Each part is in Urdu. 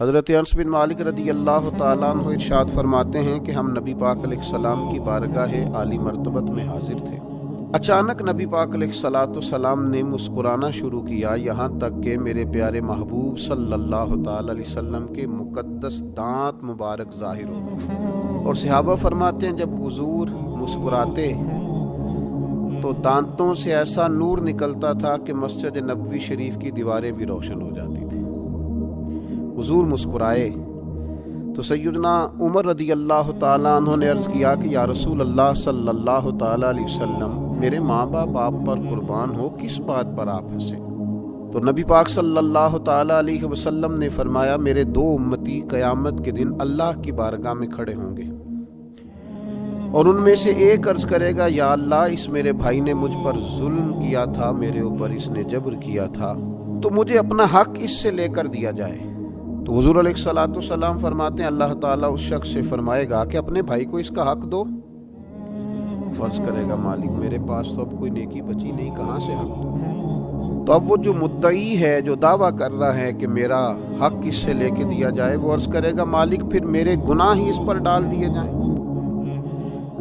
حضرت انس بن مالک رضی اللہ تعالیٰ عنہ ارشاد فرماتے ہیں کہ ہم نبی پاک علیہ السلام کی بارگاہ عالی مرتبت میں حاضر تھے۔ اچانک نبی پاک علیہ السلام نے مسکرانا شروع کیا، یہاں تک کہ میرے پیارے محبوب صلی اللہ تعالی علیہ وسلم کے مقدس دانت مبارک ظاہر ہو گئے۔ اور صحابہ فرماتے ہیں جب حضور مسکراتے تو دانتوں سے ایسا نور نکلتا تھا کہ مسجد نبوی شریف کی دیواریں بھی روشن ہو جاتی تھی۔ حضور مسکرائے تو سیدنا عمر رضی اللہ تعالیٰ عنہ نے عرض کیا کہ یا رسول اللہ صلی اللہ تعالیٰ علیہ وسلم، میرے ماں باپ آپ پر قربان ہو، کس بات پر آپ ہنسے؟ تو نبی پاک صلی اللہ تعالیٰ علیہ وسلم نے فرمایا، میرے دو امتی قیامت کے دن اللہ کی بارگاہ میں کھڑے ہوں گے اور ان میں سے ایک عرض کرے گا، یا اللہ، اس میرے بھائی نے مجھ پر ظلم کیا تھا، میرے اوپر اس نے جبر کیا تھا، تو مجھے اپنا حق اس سے لے کر دیا جائے۔ تو حضور علیہ السلام فرماتے ہیں اللہ تعالیٰ اس شخص سے فرمائے گا کہ اپنے بھائی کو اس کا حق دو۔ فرض کرے گا، مالک میرے پاس تو اب کوئی نیکی بچی نہیں، کہاں سے حق دو؟ تو اب وہ جو مدعی ہے، جو دعویٰ کر رہا ہے کہ میرا حق اس سے لے کے دیا جائے، وہ عرض کرے گا، مالک پھر میرے گناہ ہی اس پر ڈال دیے جائیں۔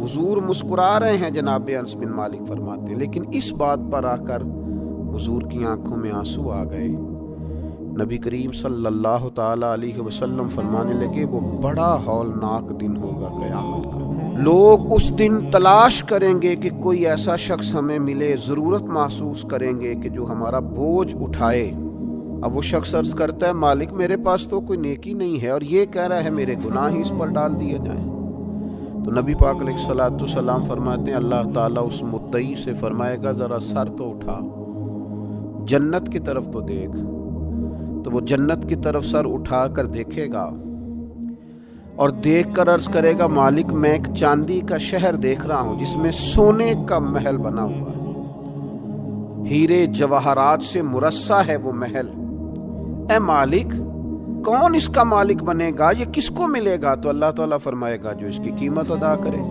حضور مسکرا رہے ہیں، جناب انس بن مالک فرماتے ہیں، لیکن اس بات پر آ کر حضور کی آنکھوں میں آنسو آ گئے۔ نبی کریم صلی اللہ تعالی علیہ وسلم فرمانے لگے، وہ بڑا ہولناک دن ہوگا قیامت کا۔ لوگ اس دن تلاش کریں گے کہ کوئی ایسا شخص ہمیں ملے، ضرورت محسوس کریں گے کہ جو ہمارا بوجھ اٹھائے۔ اب وہ شخص عرض کرتا ہے، مالک میرے پاس تو کوئی نیکی نہیں ہے، اور یہ کہہ رہا ہے میرے گناہ ہی اس پر ڈال دیے جائیں۔ تو نبی پاک علیہ السلام فرماتے ہیں اللہ تعالیٰ اس مدعی سے فرمائے گا، ذرا سر تو اٹھا، جنت کی طرف تو دیکھ۔ تو وہ جنت کی طرف سر اٹھا کر دیکھے گا اور دیکھ کر عرض کرے گا، مالک میں ایک چاندی کا شہر دیکھ رہا ہوں جس میں سونے کا محل بنا ہوا ہے، ہیرے جواہرات سے مرصع ہے وہ محل۔ اے مالک، کون اس کا مالک بنے گا؟ یہ کس کو ملے گا؟ تو اللہ تعالیٰ فرمائے گا، جو اس کی قیمت ادا کرے۔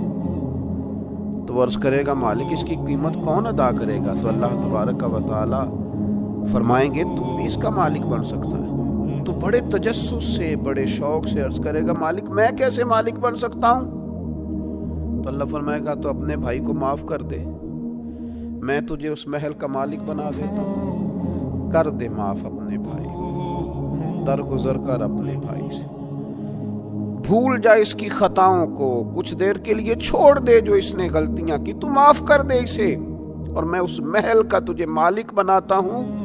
تو وہ عرض کرے گا، مالک اس کی قیمت کون ادا کرے گا؟ تو اللہ تبارک و تعالیٰ فرمائیں گے، تم بھی اس کا مالک بن سکتا ہے۔ تو بڑے تجسس سے، بڑے شوق سے عرض کرے گا، مالک میں کیسے مالک بن سکتا ہوں؟ تو اللہ فرمائے گا، تو اپنے بھائی کو معاف کر دے، میں تجھے اس محل کا مالک بنا دیتا ہوں۔ کر دے معاف اپنے بھائی کو، درگزر کر اپنے بھائی سے، بھول جا اس کی خطاؤں کو، کچھ دیر کے لیے چھوڑ دے جو اس نے غلطیاں کی، تو معاف کر دے اسے، اور میں اس محل کا تجھے مالک بناتا ہوں۔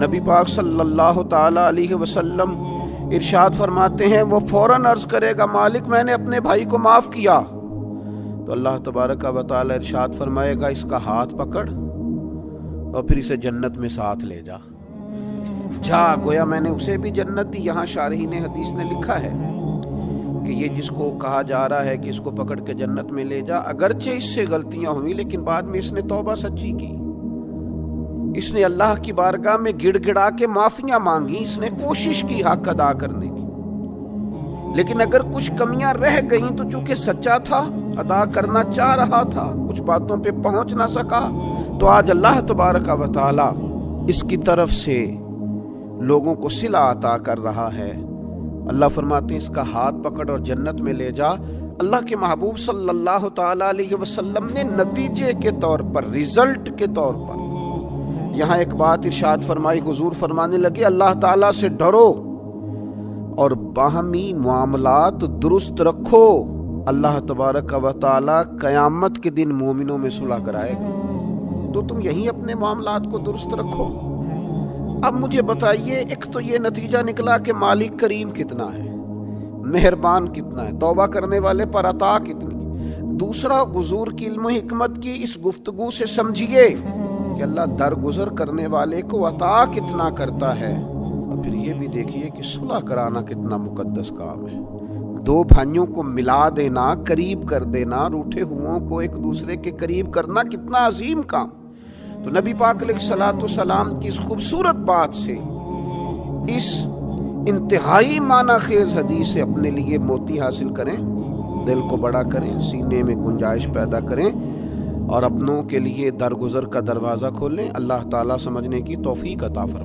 نبی پاک صلی اللہ تعالی علیہ وسلم ارشاد فرماتے ہیں، وہ فوراً عرض کرے گا، مالک میں نے اپنے بھائی کو معاف کیا۔ تو اللہ تبارک و تعالی ارشاد فرمائے گا، اس کا ہاتھ پکڑ اور پھر اسے جنت میں ساتھ لے جا۔ جا، گویا میں نے اسے بھی جنت دی۔ یہاں شارحین حدیث نے لکھا ہے کہ یہ جس کو کہا جا رہا ہے کہ اس کو پکڑ کے جنت میں لے جا، اگرچہ اس سے غلطیاں ہوئی لیکن بعد میں اس نے توبہ سچی کی، اس نے اللہ کی بارگاہ میں گڑ گڑا کے معافیاں مانگی، اس نے کوشش کی حق ادا کرنے کی۔ لیکن اگر کچھ کمیاں رہ گئیں تو چونکہ سچا تھا، ادا کرنا چاہ رہا تھا، کچھ باتوں پہ پہنچ نہ سکا، تو آج اللہ تبارک و تعالی اس کی طرف سے لوگوں کو صلہ عطا کر رہا ہے۔ اللہ فرماتے ہیں، اس کا ہاتھ پکڑ اور جنت میں لے جا۔ اللہ کے محبوب صلی اللہ تعالی علیہ وسلم نے نتیجے کے طور پر، رزلٹ کے طور پر یہاں ایک بات ارشاد فرمائی۔ حضور فرمانے لگے، اللہ تعالیٰ سے ڈرو اور باہمی معاملات درست رکھو، اللہ تبارک و تعالیٰ قیامت کے دن مومنوں میں صلح کرائے گا۔ تو تم یہیں اپنے معاملات کو درست رکھو۔ اب مجھے بتائیے، ایک تو یہ نتیجہ نکلا کہ مالک کریم کتنا ہے، مہربان کتنا ہے، توبہ کرنے والے پر عطا کتنی۔ دوسرا، حضور کی علم و حکمت کی اس گفتگو سے سمجھیے کہ اللہ درگزر کرنے والے کو عطا کتنا کرتا ہے، اور پھر یہ بھی دیکھیے کہ صلح کرانا کتنا مقدس کام ہے۔ دو بھائیوں کو ملا دینا، قریب کر دینا، روٹھے ہوں کو ایک دوسرے کے قریب کرنا کتنا عظیم کام۔ تو نبی پاک علیہ السلام کی اس خوبصورت بات سے، اس انتہائی معنی خیز حدیث سے اپنے لیے موتی حاصل کریں، دل کو بڑا کریں، سینے میں گنجائش پیدا کریں، اور اپنوں کے لیے درگزر کا دروازہ کھولیں۔ اللہ تعالیٰ سمجھنے کی توفیق عطا فرمائے۔